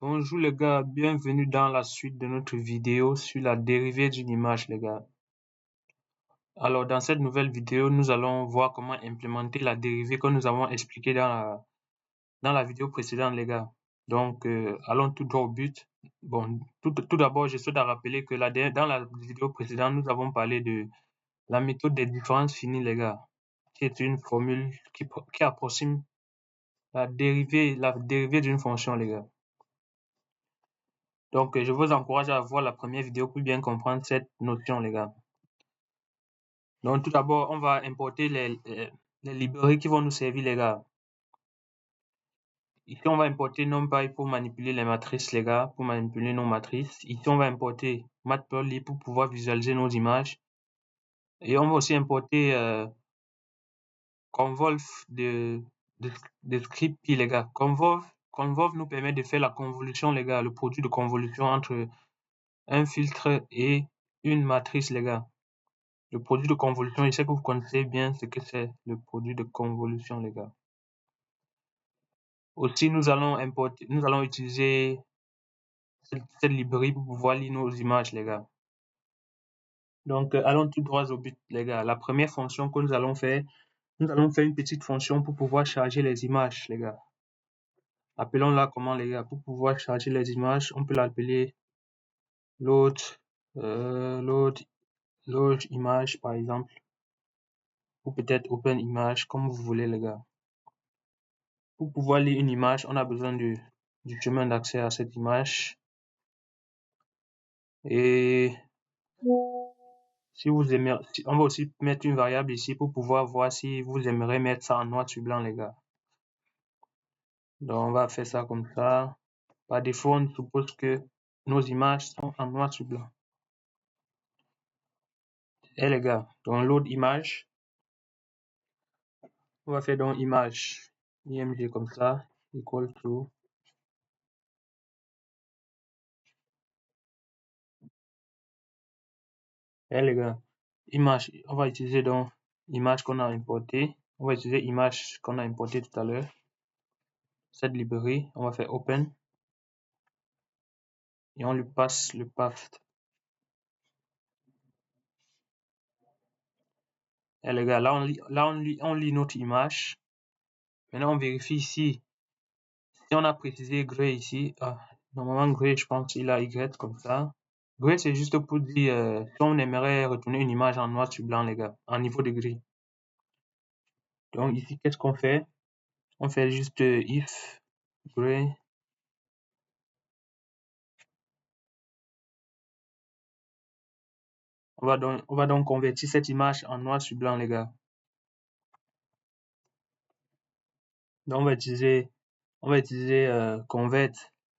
Bonjour les gars, bienvenue dans la suite de notre vidéo sur la dérivée d'une image les gars. Alors dans cette nouvelle vidéo, nous allons voir comment implémenter la dérivée que nous avons expliquée dans la vidéo précédente les gars. Donc allons tout droit au but. Bon, tout d'abord, je souhaite rappeler que dans la vidéo précédente, nous avons parlé de la méthode des différences finies les gars, qui est une formule qui approxime la dérivée d'une fonction les gars. Donc, je vous encourage à voir la première vidéo pour bien comprendre cette notion, les gars. Donc, tout d'abord, on va importer les librairies qui vont nous servir, les gars. Ici, on va importer NumPy pour manipuler les matrices, les gars, pour manipuler nos matrices. Ici, on va importer Matplotlib pour pouvoir visualiser nos images. Et on va aussi importer Convolve de script, les gars. Convolve nous permet de faire la convolution, les gars, le produit de convolution entre un filtre et une matrice, les gars. Le produit de convolution, je sais que vous connaissez bien ce que c'est le produit de convolution, les gars. Aussi, nous allons utiliser cette librairie pour pouvoir lire nos images, les gars. Donc, allons tout droit au but, les gars. La première fonction que nous allons faire une petite fonction pour pouvoir charger les images, les gars. Appelons-la comment, les gars? Pour pouvoir charger les images, on peut l'appeler load, load image, par exemple. Ou peut-être open image, comme vous voulez, les gars. Pour pouvoir lire une image, on a besoin du chemin d'accès à cette image. Et si vous aimez, on va aussi mettre une variable ici pour pouvoir voir si vous aimeriez mettre ça en noir sur blanc, les gars. Donc, on va faire ça comme ça. Par défaut, on suppose que nos images sont en noir sur blanc. Et les gars, donc load image. On va faire donc image img comme ça, equal to. Et les gars, image, on va utiliser donc image qu'on a importé. On va utiliser image qu'on a importé tout à l'heure. Cette librairie, on va faire open. Et on lui passe le path. Et les gars, là on lit notre image. Maintenant on vérifie ici. Si on a précisé gray ici, normalement gray, je pense il a Y comme ça. Gray c'est juste pour dire si on aimerait retourner une image en noir sur blanc, les gars, en niveau de gris. Donc ici, qu'est-ce qu'on fait? On fait juste if gray. On va donc convertir cette image en noir sur blanc, les gars. Donc on va utiliser convert,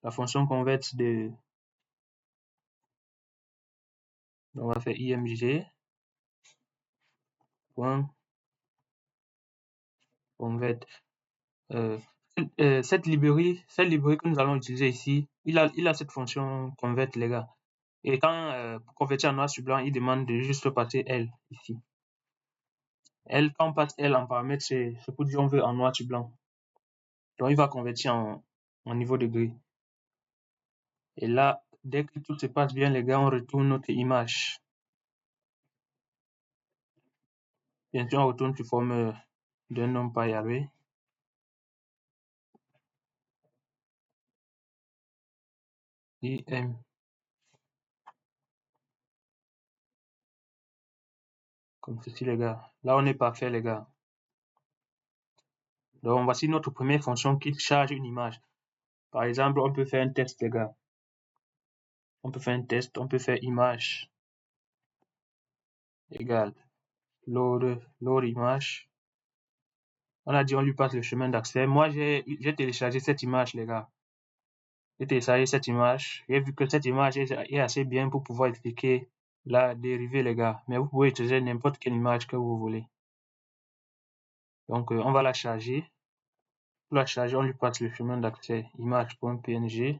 la fonction convert de. Donc on va faire img convert. Cette librairie que nous allons utiliser ici, il a cette fonction convert, les gars. Et quand pour convertir en noir sur blanc, il demande de juste passer L ici. L, quand on passe L en paramètre, c'est pour dire on veut en noir sur blanc. Donc il va convertir en niveau de gris. Et là, dès que tout se passe bien, les gars, on retourne notre image. Bien sûr, on retourne sous forme d'un NumPy array. IM. Comme ceci, les gars. Là, on est parfait, les gars. Donc, voici notre première fonction qui charge une image. Par exemple, on peut faire un test, les gars. On peut faire un test, on peut faire image égale load image. On a dit on lui passe le chemin d'accès. Moi, j'ai téléchargé cette image, les gars. J'ai téléchargé cette image. J'ai vu que cette image est assez bien pour pouvoir expliquer la dérivée, les gars. Mais vous pouvez utiliser n'importe quelle image que vous voulez. Donc, on va la charger. Pour la charger, on lui passe le chemin d'accès image.png.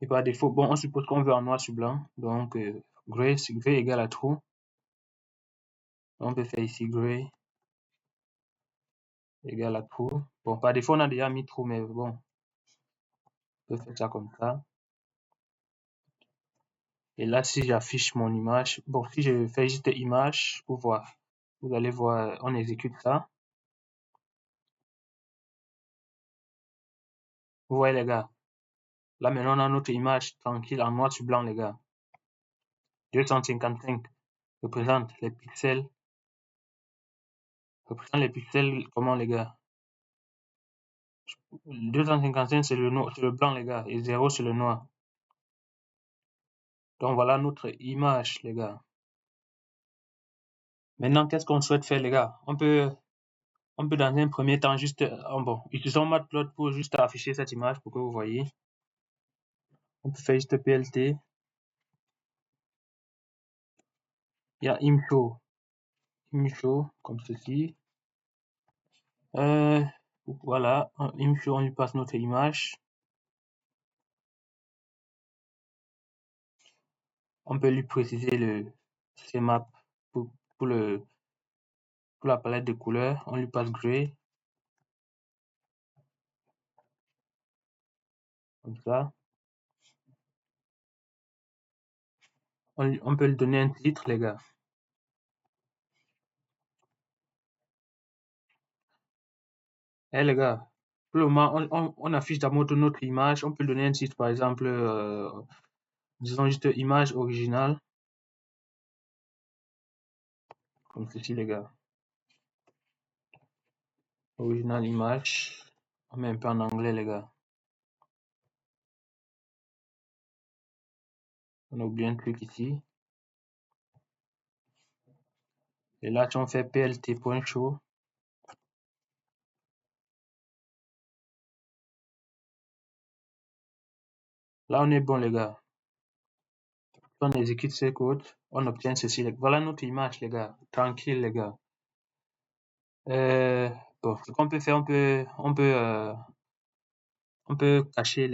Et par défaut, bon, on suppose qu'on veut en noir sur blanc. Donc, gray égale à true. On peut faire ici gray. égale à true. Bon, par défaut, on a déjà mis true, mais bon, on peut faire ça comme ça. Et là, si j'affiche mon image, bon, si je fais juste image pour voir, vous allez voir, on exécute ça. Vous voyez, les gars, là maintenant, on a notre image tranquille en noir sur blanc, les gars. 255 représente les pixels. Représente les pixels comment, les gars? 255, c'est le blanc, les gars, et 0, c'est le noir. Donc, voilà notre image, les gars. Maintenant, qu'est-ce qu'on souhaite faire, les gars? On peut dans un premier temps juste, bon, utilisons Matplotlib pour juste afficher cette image pour que vous voyez. On peut faire juste PLT. Il y a imshow, comme ceci. Voilà, imshow, on lui passe notre image. On peut lui préciser le CMap pour la palette de couleurs. On lui passe gray. Comme ça. On peut lui donner un titre, les gars. Eh les gars, pour le moment, on affiche d'abord notre image. On peut donner un titre, par exemple, disons juste image originale. Comme ceci, les gars. Original image. On met un peu en anglais, les gars. On a oublié un truc ici. Et là, si on fait plt.show. Là, on est bon, les gars. On exécute ce code, on obtient ceci. Voilà notre image, les gars. Tranquille, les gars. Bon, ce qu'on peut faire, on peut cacher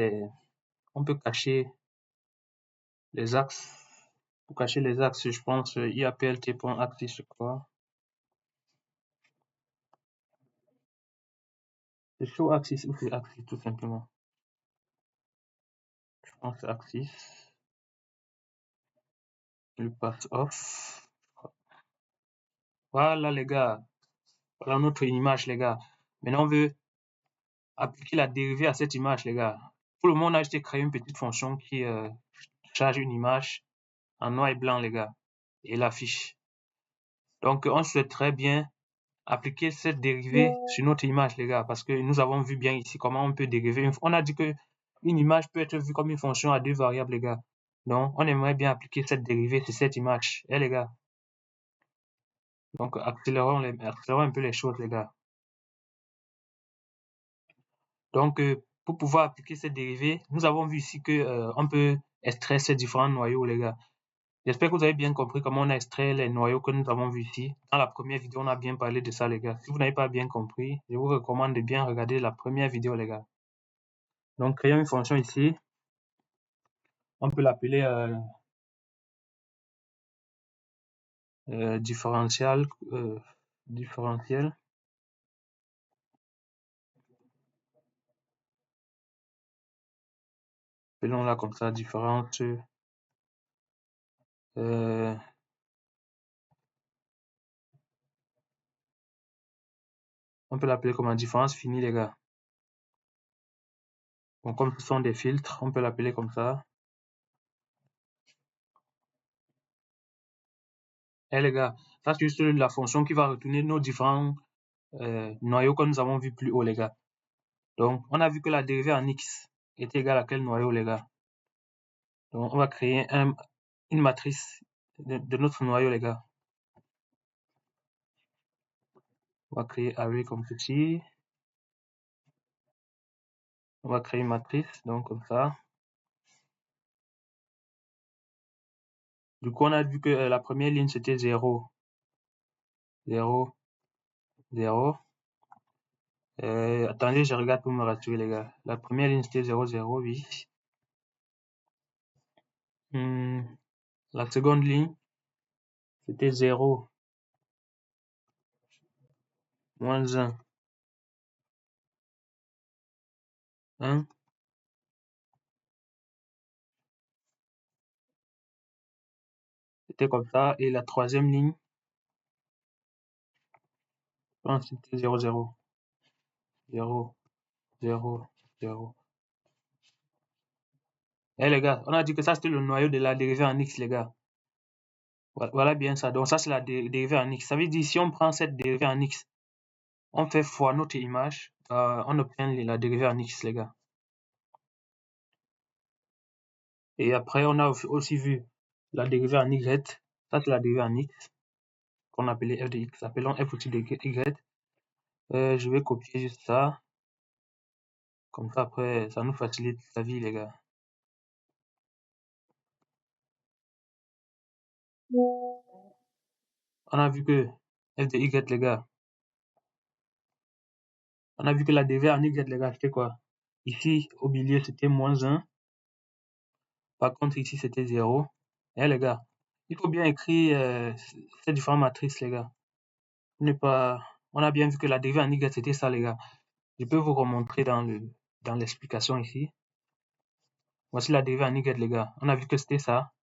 les axes. Pour cacher les axes, je pense, iaplt.axis, je crois. C'est show axis ou c'est axis, tout simplement. Je pense que c'est axis. Je passe off. Voilà, les gars. Voilà notre image, les gars. Maintenant, on veut appliquer la dérivée à cette image, les gars. Pour le moment, on a juste créé une petite fonction qui charge une image en noir et blanc, les gars, et l'affiche. Donc, on souhaiterait bien appliquer cette dérivée sur notre image, les gars, parce que nous avons vu bien ici comment on peut dériver. On a dit que une image peut être vue comme une fonction à deux variables, les gars. Donc, on aimerait bien appliquer cette dérivée sur cette image. Eh, les gars. Donc, accélérons un peu les choses, les gars. Donc, pour pouvoir appliquer cette dérivée, nous avons vu ici que on peut extraire ces différents noyaux, les gars. J'espère que vous avez bien compris comment on a extrait les noyaux que nous avons vus ici. Dans la première vidéo, on a bien parlé de ça, les gars. Si vous n'avez pas bien compris, je vous recommande de bien regarder la première vidéo, les gars. Donc, créons une fonction ici. On peut l'appeler différentiel. Appelons-la comme ça, différence. On peut l'appeler comme différence finie, les gars. Bon, comme ce sont des filtres, on peut l'appeler comme ça. Eh les gars, ça c'est juste la fonction qui va retourner nos différents noyaux que nous avons vus plus haut, les gars. Donc, on a vu que la dérivée en x est égale à quel noyau, les gars? Donc, on va créer une matrice de notre noyau, les gars. On va créer array comme ceci. On va créer une matrice, donc comme ça. Du coup, on a vu que la première ligne, c'était 0, 0, 0. Attendez, je regarde pour me rassurer, les gars. La première ligne, c'était 0, 0, oui. La seconde ligne, c'était 0, moins 1. 1. C'était comme ça. Et la troisième ligne, je pense que c'était 0, 0, 0, 0, 0. Eh les gars, on a dit que ça c'était le noyau de la dérivée en x, les gars. Voilà bien ça. Donc ça c'est la dérivée en x. Ça veut dire si on prend cette dérivée en x, on fait fois notre image, on obtient la dérivée en x, les gars. Et après, on a aussi vu la dérivée en y. Ça c'est la dérivée en x qu'on appelait f de x. Appelons f aussi de y. Je vais copier juste ça. Comme ça, après, ça nous facilite la vie, les gars. On a vu que f de y, les gars. On a vu que la dérivée en y, les gars, c'était quoi? Ici, au milieu, c'était moins 1. Par contre, ici, c'était 0. Eh, les gars, il faut bien écrire ces différentes matrices, les gars. On a bien vu que la dérivée en y, c'était ça, les gars. Je peux vous remontrer dans l'explication ici. Voici la dérivée en y, les gars. On a vu que c'était ça.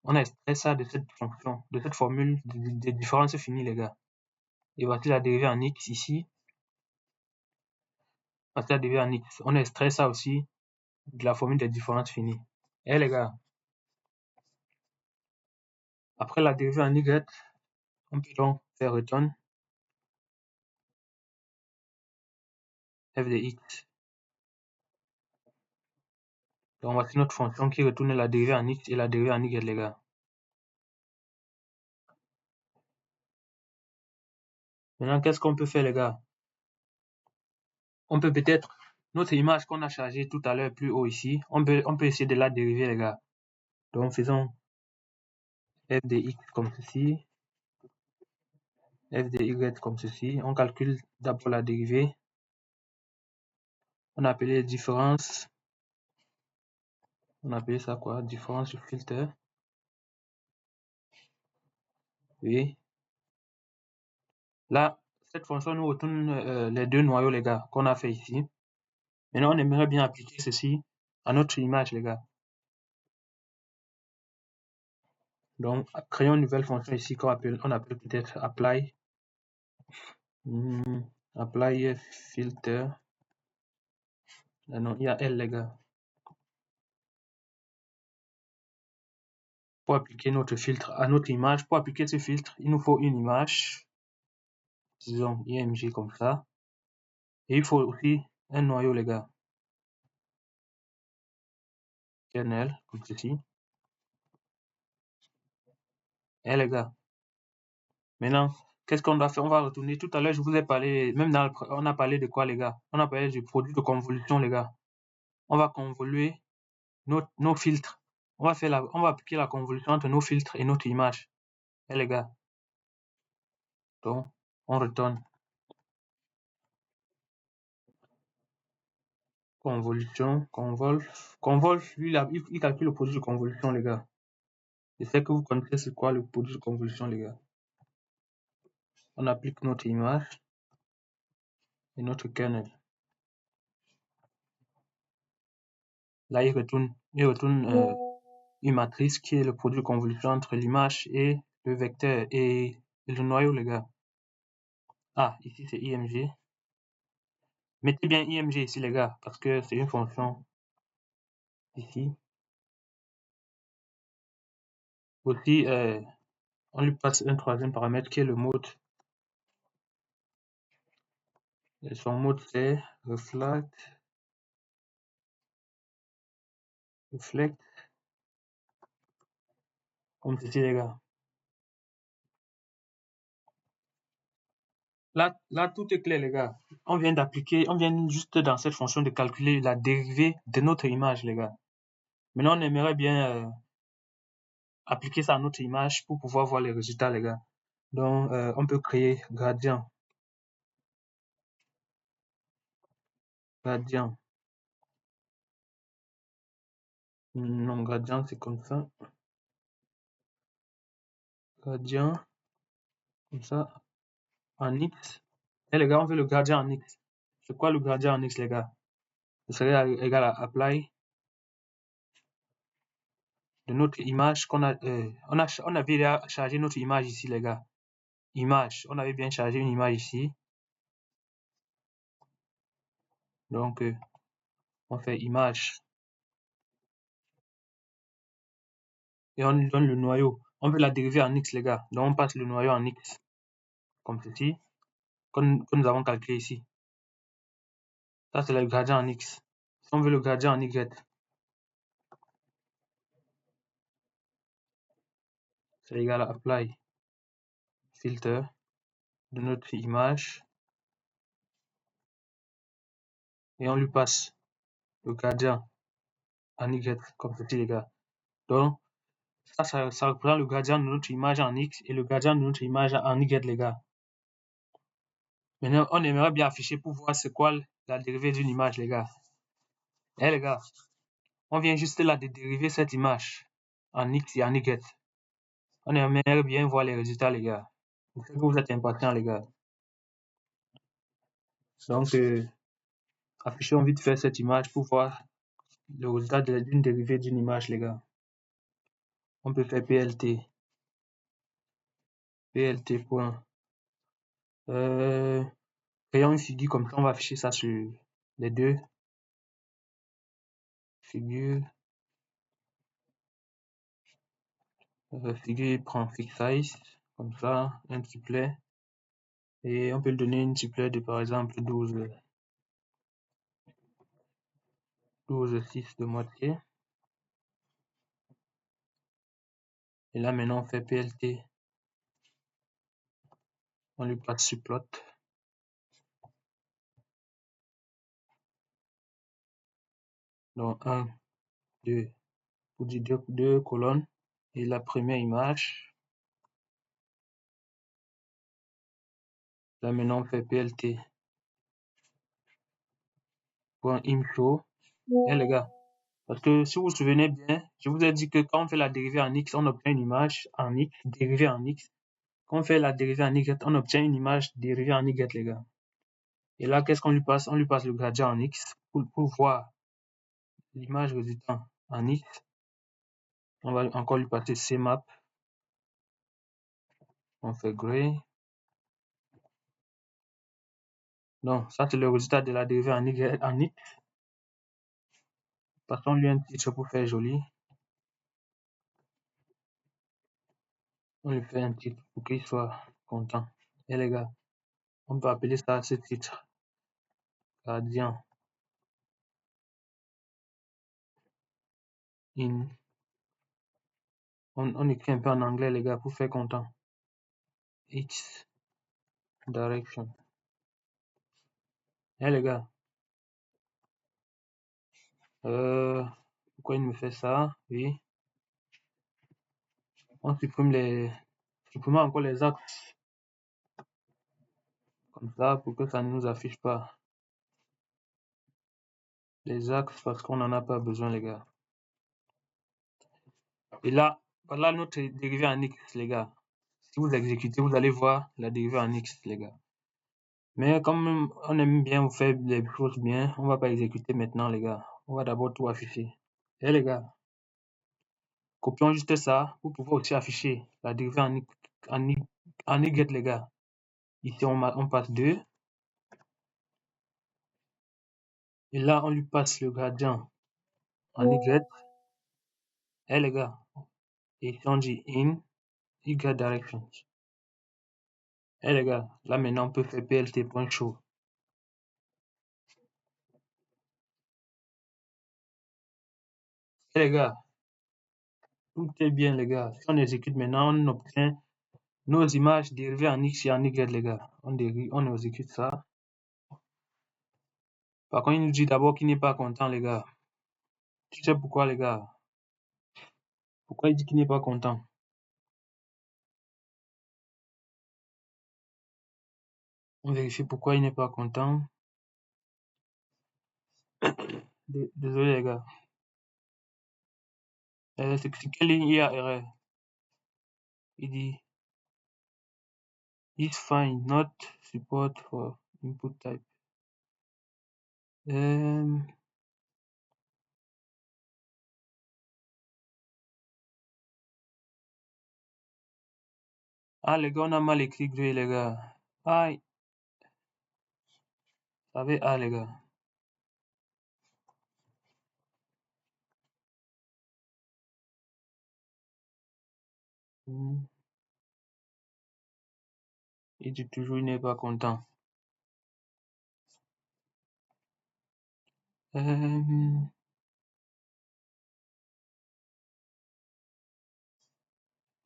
On a extrait ça de cette fonction, de cette formule de différence finie, les gars. Et voici la dérivée en x ici. Voici la dérivée en x. On a extrait ça aussi de la formule des différences finies. Eh les gars, après la dérivée en y, on peut donc faire return f de x. Donc voici notre fonction qui retourne la dérivée en x et la dérivée en y, les gars. Maintenant, qu'est-ce qu'on peut faire, les gars? On peut peut-être, notre image qu'on a chargée tout à l'heure plus haut ici, on peut essayer de la dériver, les gars. Donc faisons f de x comme ceci, f de y comme ceci. On calcule d'abord la dérivée. On a appelé différence. On a appelé ça quoi? Différence sur filtre. Oui. Là, cette fonction nous retourne les deux noyaux, les gars, qu'on a fait ici. Maintenant, on aimerait bien appliquer ceci à notre image, les gars. Donc, créons une nouvelle fonction ici qu'on appelle, on appelle peut-être apply. Apply filter. Ah non, il y a L, les gars. Pour appliquer notre filtre à notre image, pour appliquer ce filtre, il nous faut une image, disons img comme ça. Et il faut aussi un noyau, les gars. Kernel, comme ceci. Et les gars, maintenant, qu'est-ce qu'on doit faire? On va retourner. Tout à l'heure, je vous ai parlé, même on a parlé de quoi, les gars? On a parlé du produit de convolution, les gars. On va convoluer nos filtres. On va appliquer la convolution entre nos filtres et notre image. Et les gars, donc, on retourne. Convolution, convol, lui, il calcule le produit de convolution, les gars. Je sais que vous connaissez c'est quoi le produit de convolution, les gars. On applique notre image et notre kernel. Là, il retourne une matrice qui est le produit de convolution entre l'image et le vecteur et le noyau, les gars. Ah, ici c'est img. Mettez bien img ici, les gars, parce que c'est une fonction ici. Aussi, on lui passe un troisième paramètre qui est le mode. Et son mode c'est reflect, comme ceci, les gars. Là, tout est clair, les gars. On vient juste dans cette fonction de calculer la dérivée de notre image, les gars. Maintenant, on aimerait bien appliquer ça à notre image pour pouvoir voir les résultats, les gars. Donc, on peut créer gradient. Gradient. Non, gradient, c'est comme ça. Gradient. Comme ça. En X. Et les gars, on veut le gradient en X. C'est quoi le gradient en X, les gars? ce serait égal à apply de notre image on avait déjà chargé notre image ici, les gars. Image, on avait bien chargé une image ici. Donc, on fait image et on lui donne le noyau. On veut la dériver en X, les gars. Donc, on passe le noyau en X, comme ceci, que nous avons calculé ici. Ça, c'est le gradient en X. Si on veut le gradient en Y, c'est égal à apply filter de notre image et on lui passe le gradient en Y, comme ceci, les gars. Donc, ça représente le gradient de notre image en X et le gradient de notre image en Y, les gars. Maintenant, on aimerait bien afficher pour voir c'est quoi la dérivée d'une image, les gars. Eh, les gars, on vient juste là de dériver cette image en X et en Y. On aimerait bien voir les résultats, les gars. Je sais que vous êtes impatients, les gars. Donc, affichons vite fait cette image pour voir le résultat d'une dérivée d'une image, les gars. On peut faire PLT. PLT point. Créons une figure comme ça, on va afficher ça sur les deux. Figure. Figure prend fixed size, comme ça, un triplet. Et on peut lui donner une triplet de par exemple 12, 6 de moitié. Et là maintenant on fait PLT. On lui passe subplot. Donc 1, 2, pour dire deux colonnes. Et la première image. Là maintenant on fait PLT. Point imshow. Eh les gars, parce que si vous vous souvenez bien, je vous ai dit que quand on fait la dérivée en X, on obtient une image en X, dérivée en X. Quand on fait la dérivée en Y, on obtient une image dérivée en Y, les gars. Et là, qu'est-ce qu'on lui passe? On lui passe le gradient en X pour voir l'image résultant en X. On va encore lui passer CMap. On fait gray. Donc, ça, c'est le résultat de la dérivée en Y, en X. Passons-lui un titre pour faire joli. On lui fait un titre pour qu'il soit content. Et les gars, on peut appeler ça ce titre. Gradient in. On écrit un peu en anglais, les gars, pour faire content. X direction. Eh les gars, pourquoi il me fait ça? Oui. On supprime encore les axes. Comme ça, pour que ça ne nous affiche pas les axes parce qu'on n'en a pas besoin, les gars. Et là, voilà notre dérivée en X, les gars. Si vous exécutez, vous allez voir la dérivée en X, les gars. Mais comme on aime bien vous faire les choses bien, on va pas exécuter maintenant, les gars. On va d'abord tout afficher. Et les gars, copions juste ça pour pouvoir aussi afficher la dérivée en Y, les gars. Ici, on passe 2. Et là, on lui passe le gradient en Y. Et les gars, et ici, on dit in Y direction. Et les gars, là maintenant, on peut faire plt.show. Et les gars, tout est bien, les gars. Si on exécute maintenant, on obtient nos images dérivées en X et en Y, les gars. On exécute ça. Par contre, il nous dit d'abord qu'il n'est pas content, les gars. Tu sais pourquoi, les gars? Pourquoi il dit qu'il n'est pas content? On vérifie pourquoi il n'est pas content. Désolé, les gars. C'est quelle ligne il y a erreur? Il dit is fine, not support for input type. Ah, les gars, on a mal écrit gré, les gars. Aïe, ça avait A, les gars. Hmm. Il dit toujours, il n'est pas content.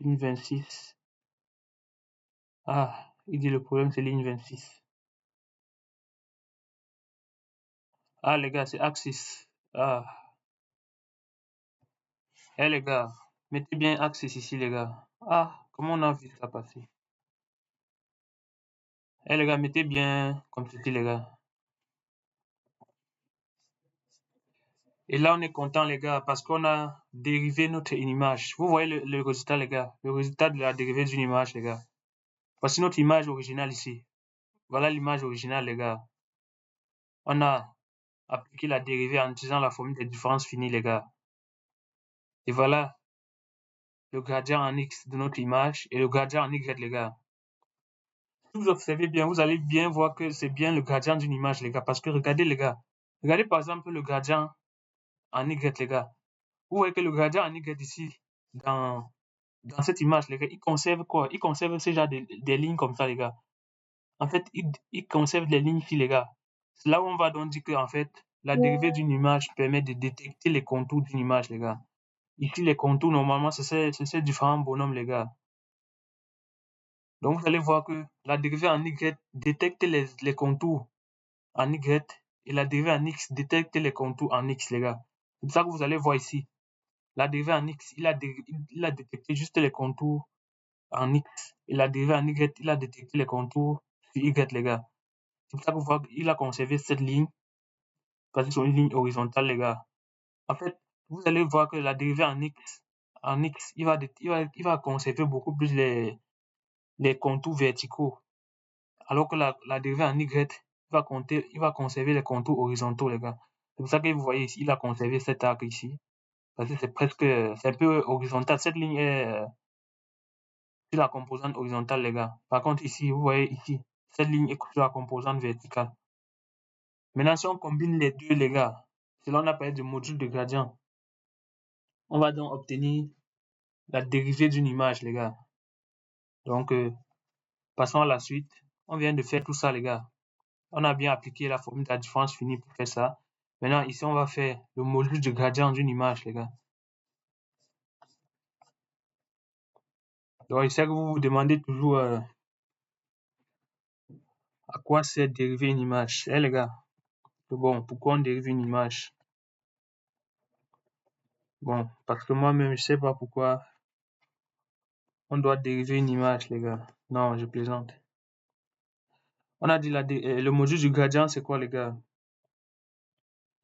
Ligne 26. Ah, il dit le problème, c'est ligne 26. Ah, les gars, c'est Axis. Ah, eh, les gars, mettez bien Axis ici, les gars. Ah, comment on a vu ça passer? Eh, les gars, mettez bien comme ceci, les gars. Et là, on est content, les gars, parce qu'on a dérivé notre image. Vous voyez le résultat, les gars. Le résultat de la dérivée d'une image, les gars. Voici notre image originale ici. Voilà l'image originale, les gars. On a appliqué la dérivée en utilisant la formule des différences finies, les gars. Et voilà le gradient en X de notre image et le gradient en Y, les gars. Si vous observez bien, vous allez bien voir que c'est bien le gradient d'une image, les gars. Parce que regardez, les gars. Regardez par exemple le gradient en Y, les gars. Vous voyez que le gradient en Y ici, dans cette image, les gars, il conserve quoi? Il conserve ce genre des lignes comme ça, les gars. En fait, il conserve les lignes ici, les gars. C'est là où on va donc dire que, en fait, la dérivée d'une image permet de détecter les contours d'une image, les gars. Ici, les contours, normalement, c'est ces différents bonhommes, les gars. Donc, vous allez voir que la dérivée en Y détecte les contours en Y et la dérivée en X détecte les contours en X, les gars. C'est ça que vous allez voir ici. La dérivée en X, il a détecté juste les contours en X. Il a dérivé en Y, il a détecté les contours sur Y, les gars. C'est pour ça que vous voyez qu'il a conservé cette ligne, parce que c'est une ligne horizontale, les gars. En fait, vous allez voir que la dérivée en X, il va conserver beaucoup plus les contours verticaux. Alors que la dérivée en Y, il va conserver les contours horizontaux, les gars. C'est pour ça que vous voyez ici, il a conservé cet arc ici. Parce que c'est un peu horizontal. Cette ligne est sur la composante horizontale, les gars. Par contre, ici, vous voyez ici, cette ligne est sur la composante verticale. Maintenant, si on combine les deux, les gars, c'est là qu'on appelle du module de gradient. On va donc obtenir la dérivée d'une image, les gars. Donc, passons à la suite. On vient de faire tout ça, les gars. On a bien appliqué la formule de la différence finie pour faire ça. Maintenant, ici, on va faire le module de gradient d'une image, les gars. Donc, je sais que vous vous demandez toujours à quoi sert dériver une image. Eh, les gars, bon, pourquoi on dérive une image? Bon, parce que moi-même, je sais pas pourquoi on doit dériver une image, les gars. Non, je plaisante. On a dit le module du gradient, c'est quoi, les gars?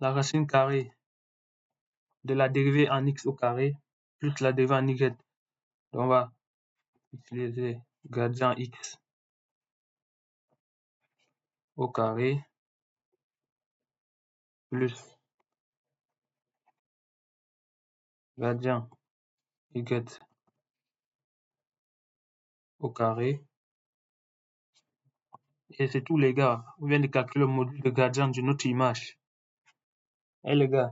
La racine carrée de la dérivée en x au carré plus la dérivée en y. Donc, on va utiliser gradient x au carré plus gradient y au carré. Et c'est tout, les gars. On vient de calculer le module de gradient d'une autre image. Et les gars,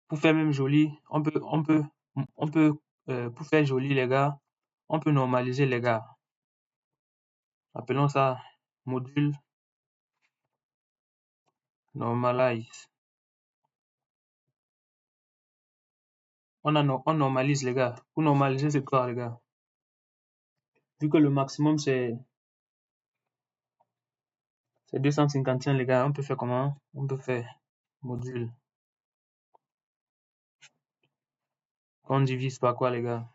pour faire même joli, on peut, pour faire joli, les gars, on peut normaliser, les gars. Appelons ça module normalize. On normalise, les gars. Pour normaliser, c'est quoi, les gars? Vu que le maximum, c'est 251, les gars, on peut faire comment? On peut faire module. On divise par quoi, les gars?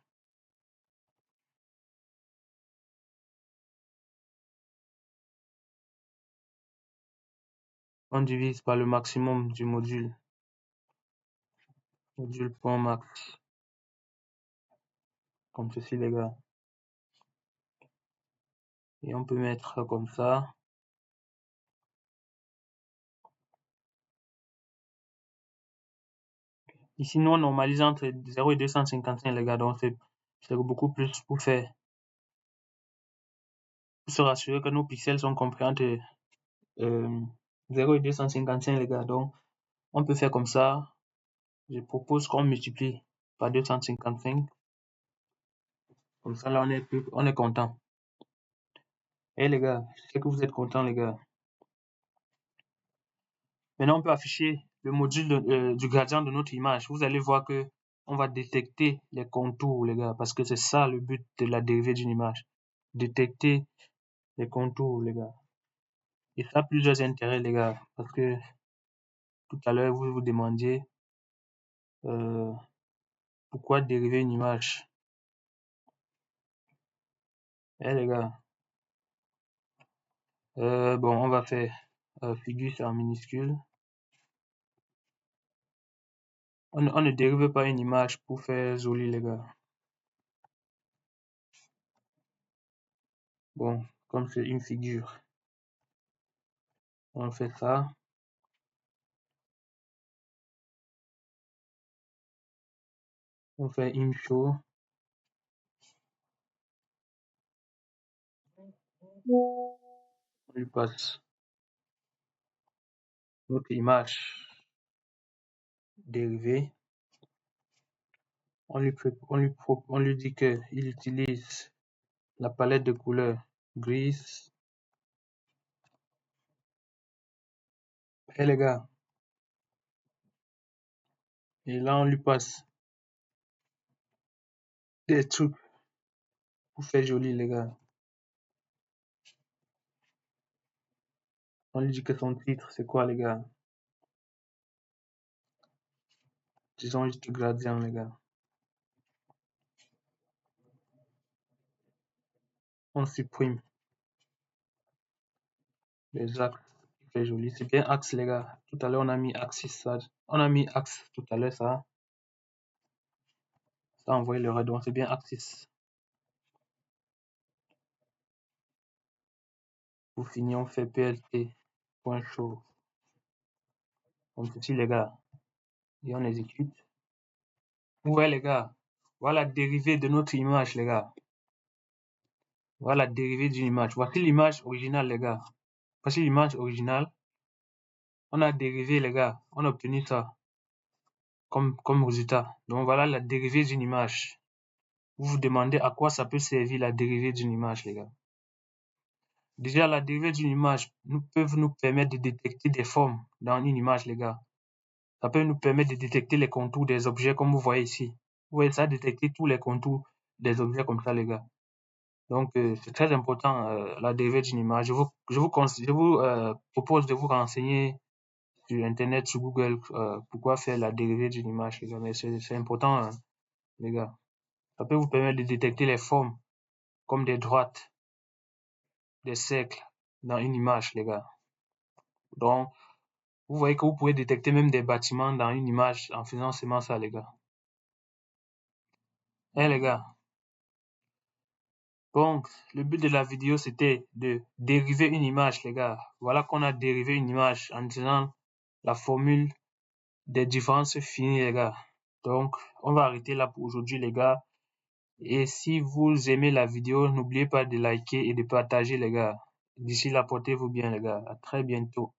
On divise par le maximum du module. Module point max. Comme ceci, les gars. Et on peut mettre comme ça. Ici, nous, on normalise entre 0 et 255, les gars. Donc, c'est beaucoup plus pour faire pour se rassurer que nos pixels sont compris entre 0 et 255, les gars. Donc, on peut faire comme ça. Je propose qu'on multiplie par 255. Comme ça, là, on est content. Et les gars, je sais que vous êtes contents, les gars. Maintenant, on peut afficher le module du gradient de notre image. Vous allez voir que on va détecter les contours, les gars, parce que c'est ça le but de la dérivée d'une image. Détecter les contours, les gars. Et ça a plusieurs intérêts, les gars, parce que tout à l'heure, vous vous demandiez pourquoi dériver une image. Eh, les gars, bon, on va faire figure en minuscule. On ne dérive pas une image pour faire joli, les gars. Bon, comme c'est une figure, on fait ça. On fait une show. On lui passe notre image dérivée. On lui dit qu'il utilise la palette de couleurs grise. Et les gars, et là on lui passe des trucs pour faire joli, les gars. On lui dit que son titre, c'est quoi, les gars? Disons juste gradient, les gars. On supprime les axes qui fait joli. C'est bien axe, les gars. Tout à l'heure, on a mis axis, ça. On a mis axe tout à l'heure, ça. Ça a envoyé le redon. C'est bien axis. Pour finir, on fait plt.show. Comme ceci, les gars. Et on exécute. Ouais, les gars. Voilà la dérivée de notre image, les gars. Voilà la dérivée d'une image. Voici l'image originale, les gars. Voici l'image originale. On a dérivé, les gars. On a obtenu ça comme résultat. Donc, voilà la dérivée d'une image. Vous vous demandez à quoi ça peut servir la dérivée d'une image, les gars. Déjà, la dérivée d'une image peut nous permettre de détecter des formes dans une image, les gars. Ça peut nous permettre de détecter les contours des objets, comme vous voyez ici. Vous voyez, ça a détecté tous les contours des objets comme ça, les gars. Donc, c'est très important, la dérivée d'une image. Je vous propose de vous renseigner sur Internet, sur Google, pourquoi faire la dérivée d'une image, les gars. Mais c'est important, hein, les gars. Ça peut vous permettre de détecter les formes, comme des droites, des cercles, dans une image, les gars. Donc, vous voyez que vous pouvez détecter même des bâtiments dans une image en faisant seulement ça, les gars. Eh, les gars. Donc, le but de la vidéo, c'était de dériver une image, les gars. Voilà qu'on a dérivé une image en utilisant la formule des différences finies, les gars. Donc, on va arrêter là pour aujourd'hui, les gars. Et si vous aimez la vidéo, n'oubliez pas de liker et de partager, les gars. D'ici là, portez-vous bien, les gars. À très bientôt.